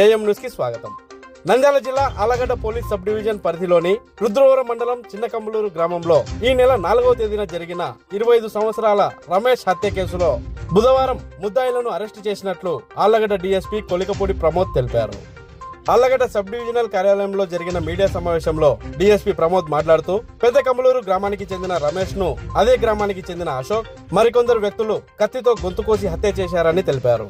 AM news కి స్వాగతం. నంద్యాల జిల్లా ఆలగడ్డ పోలీస్ సబ్ డివిజన్ పరిధిలోని రుద్రవరం మండలం చిన్నకమ్ములూరు గ్రామంలో ఈ నెల 4వ తేదీన జరిగిన 25 సంవత్సరాల రమేష్ హత్య కేసులో బుధవారం ముద్దాయిలను అరెస్టు చేసినట్లు ఆలగడ్డ డీఎస్పీ కొలికపూడి ప్రమోద్ తెలిపారు. ఆలగడ్డ సబ్ డివిజనల్ కార్యాలయంలో జరిగిన మీడియా సమావేశంలో డీఎస్పీ ప్రమోద్ మాట్లాడుతూ పెద్ద కమ్ములూరు గ్రామానికి చెందిన రమేష్ ను అదే గ్రామానికి చెందిన అశోక్ మరికొందరు వ్యక్తులు కత్తితో గొంతు కోసి హత్య చేశారని తెలిపారు.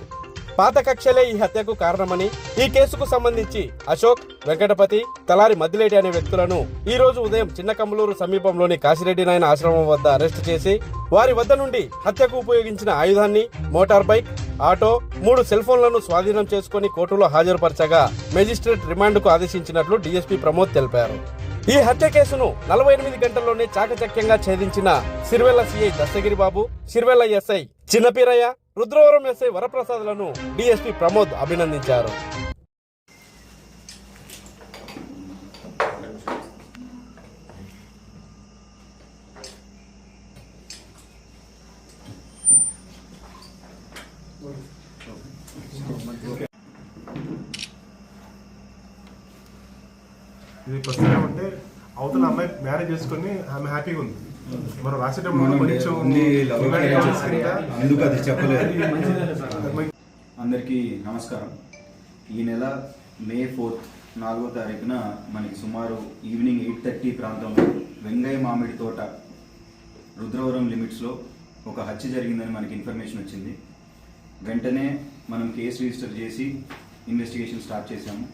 పాత కక్షలే ఈ హత్యకు కారణమని, ఈ కేసుకు సంబంధించి అశోక్, వెంకటపతి, తలారి మద్దిలేటి అనే వ్యక్తులను ఈ రోజు ఉదయం చిన్నకమ్ములూరు సమీపంలోని కాశిరెడ్డి నాయన ఆశ్రమం వద్ద అరెస్టు చేసి వారి వద్ద నుండి హత్యకు ఉపయోగించిన ఆయుధాన్ని, మోటార్ బైక్, ఆటో, 3 సెల్ ఫోన్లను స్వాధీనం చేసుకుని కోర్టులో హాజరుపరచగా మేజిస్ట్రేట్ రిమాండ్కు ఆదేశించినట్లు డీఎస్పీ ప్రమోద్ తెలిపారు. ఈ హత్య కేసును 48 గంటల్లోనే చాకచక్యంగా ఛేదించిన Sirivella CI Dastagiri Babu, Sirivella SI Chinnapeerayya, Rudravaram SI వరప్రసాద్లను డీఎస్పీ ప్రమోద్ అభినందించారు. ఇది ప్రస్తుతం అంటే అవతల అమ్మాయి మ్యారేజ్ చేసుకుని ఆమె హ్యాపీగా ఉంది. మనం రాసేటప్పుడు ఎందుకు అది చెప్పలేదు. అందరికీ నమస్కారం. ఈ నెల మే 4 4వ తారీఖున మనకి సుమారు ఈవినింగ్ 8:30 ప్రాంతంలో వెంగయ్య మామిడి తోట రుద్రవరం లిమిట్స్లో ఒక హత్య జరిగిందని మనకి ఇన్ఫర్మేషన్ వచ్చింది. వెంటనే మనం కేసు రిజిస్టర్ చేసి ఇన్వెస్టిగేషన్ స్టార్ట్ చేశాము.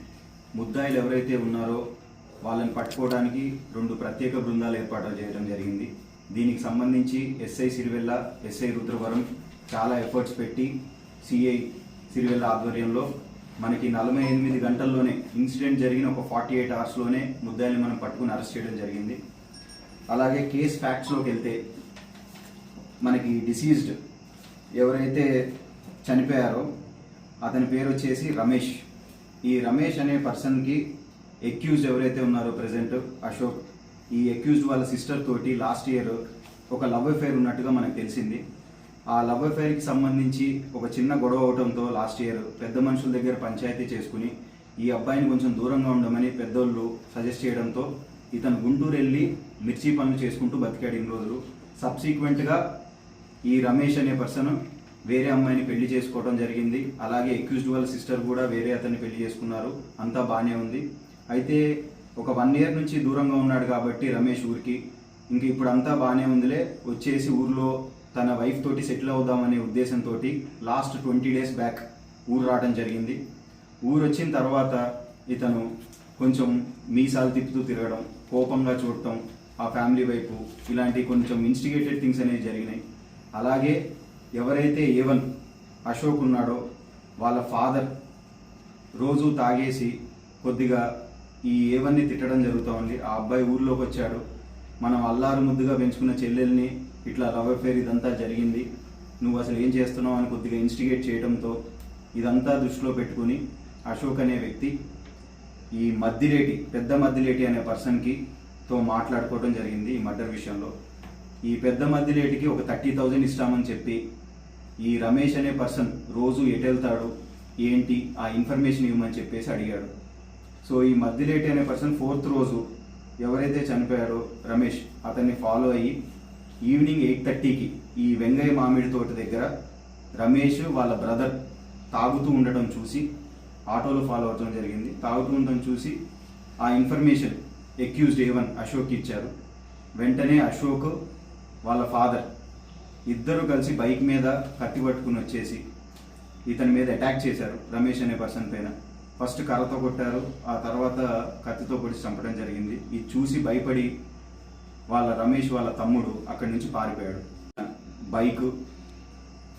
ముద్దాయిలు ఎవరైతే ఉన్నారో వాళ్ళని పట్టుకోవడానికి 2 ప్రత్యేక బృందాలు ఏర్పాటు చేయడం జరిగింది. దీనికి సంబంధించి ఎస్ఐ సిరివెల్ల, ఎస్ఐ రుద్రవరం చాలా ఎఫర్ట్స్ పెట్టి సిఐ సిరివెల్ల ఆధ్వర్యంలో మనకి 48 గంటల్లోనే ఇన్సిడెంట్ జరిగిన ఒక 48 అవర్స్లోనే ముద్దాయిని మనం పట్టుకుని అరెస్ట్ చేయడం జరిగింది. అలాగే కేస్ ఫ్యాక్ట్స్లోకి వెళ్తే మనకి డిసీజ్డ్ ఎవరైతే చనిపోయారో అతని పేరు వచ్చేసి రమేష్. ఈ రమేష్ అనే పర్సన్కి ఎక్యూజ్డ్ ఎవరైతే ఉన్నారో ప్రెసెంట్ అశోక్, ఈ ఎక్యూజ్డ్ వాళ్ళ సిస్టర్ తోటి లాస్ట్ ఇయర్ ఒక లవ్ అఫైర్ ఉన్నట్టుగా మనకు తెలిసింది. ఆ లవ్ అఫైర్కి సంబంధించి ఒక చిన్న గొడవ అవడంతో లాస్ట్ ఇయర్ పెద్ద మనుషుల దగ్గర పంచాయతీ చేసుకుని ఈ అబ్బాయిని కొంచెం దూరంగా ఉండమని పెద్దోళ్ళు సజెస్ట్ చేయడంతో ఇతను గుంటూరు వెళ్ళి మిర్చి పనులు చేసుకుంటూ బతికాడు ఇన్ని రోజులు. సబ్సీక్వెంట్గా ఈ రమేష్ అనే పర్సన్ వేరే అమ్మాయిని పెళ్లి చేసుకోవడం జరిగింది. అలాగే ఎక్యూజ్డ్ వాళ్ళ సిస్టర్ కూడా వేరే అతన్ని పెళ్లి చేసుకున్నారు. అంతా బాగానే ఉంది. అయితే ఒక 1 ఇయర్ నుంచి దూరంగా ఉన్నాడు కాబట్టి రమేష్ ఊరికి ఇంక ఇప్పుడు అంతా బాగానే ఉందిలే వచ్చేసి ఊర్లో తన వైఫ్ తోటి సెటిల్ అవుదామనే ఉద్దేశంతో లాస్ట్ 20 డేస్ బ్యాక్ ఊరు రావడం జరిగింది. ఊరు వచ్చిన తర్వాత ఇతను కొంచెం మీసాలు తిప్పుతూ తిరగడం, కోపంగా చూడటం, ఆ ఫ్యామిలీ వైపు ఇలాంటి కొంచెం ఇన్స్టిగేటెడ్ థింగ్స్ అనేవి జరిగినాయి. అలాగే ఎవరైతే ఏవన్ అశోక్ ఉన్నాడో వాళ్ళ ఫాదర్ రోజు తాగేసి కొద్దిగా ఈ ఏవన్ని తిట్టడం జరుగుతూ ఉంది. ఆ అబ్బాయి ఊర్లోకి వచ్చాడు, మనం అల్లారు ముద్దుగా పెంచుకున్న చెల్లెల్ని ఇట్లా లవ్ అఫేర్ ఇదంతా జరిగింది, నువ్వు అసలు ఏం చేస్తున్నావు అని కొద్దిగా ఇన్స్టిగేట్ చేయడంతో ఇదంతా దృష్టిలో పెట్టుకుని అశోక్ అనే వ్యక్తి ఈ మద్దిలేటి, పెద్ద మద్దిలేటి అనే పర్సన్కి తో మాట్లాడుకోవడం జరిగింది ఈ మర్డర్ విషయంలో. ఈ పెద్ద మద్దిలేటికి ఒక 30,000 ఇస్తామని చెప్పి ఈ రమేష్ అనే పర్సన్ రోజు ఎటు వెళ్తాడు ఏంటి ఆ ఇన్ఫర్మేషన్ ఇవ్వమని చెప్పేసి అడిగాడు. సో ఈ మద్దిలేటి అనే పర్సన్ 4th రోజు ఎవరైతే చనిపోయారో రమేష్ అతన్ని ఫాలో అయ్యి ఈవినింగ్ 8:30కి ఈ వెంగయ్య మామిడి తోట దగ్గర రమేష్ వాళ్ళ బ్రదర్ తాగుతూ ఉండటం చూసి ఆటోలో ఫాలో అవడం జరిగింది. తాగుతూ ఉండటం చూసి ఆ ఇన్ఫర్మేషన్ ఎక్యూజ్డ్ ఏవన్ అశోక్ ఇచ్చారు. వెంటనే అశోక్ వాళ్ళ ఫాదర్ ఇద్దరు కలిసి బైక్ మీద కత్తి పట్టుకుని వచ్చేసి ఇతని మీద అటాక్ చేశారు. రమేష్ అనే పర్సన్ పైన ఫస్ట్ కర్రతో కొట్టారు, ఆ తర్వాత కత్తితో పొడిచి చంపడం జరిగింది. ఇది చూసి భయపడి వాళ్ళ రమేష్ వాళ్ళ తమ్ముడు అక్కడి నుంచి పారిపోయాడు. బైక్,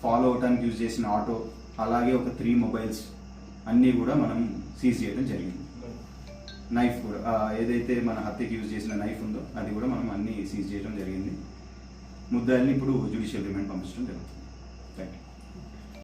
ఫాలో అవడానికి యూజ్ చేసిన ఆటో, అలాగే ఒక 3 మొబైల్స్ అన్నీ కూడా మనం సీజ్ చేయడం జరిగింది. నైఫ్ కూడా ఏదైతే మన హత్యకి యూజ్ చేసిన నైఫ్ ఉందో అది కూడా మనం అన్నీ సీజ్ చేయడం జరిగింది. ముద్దాయిల్ని ఇప్పుడు జ్యుడిషియల్ రిమాండ్ పంపించడం జరుగుతుంది. Thank you.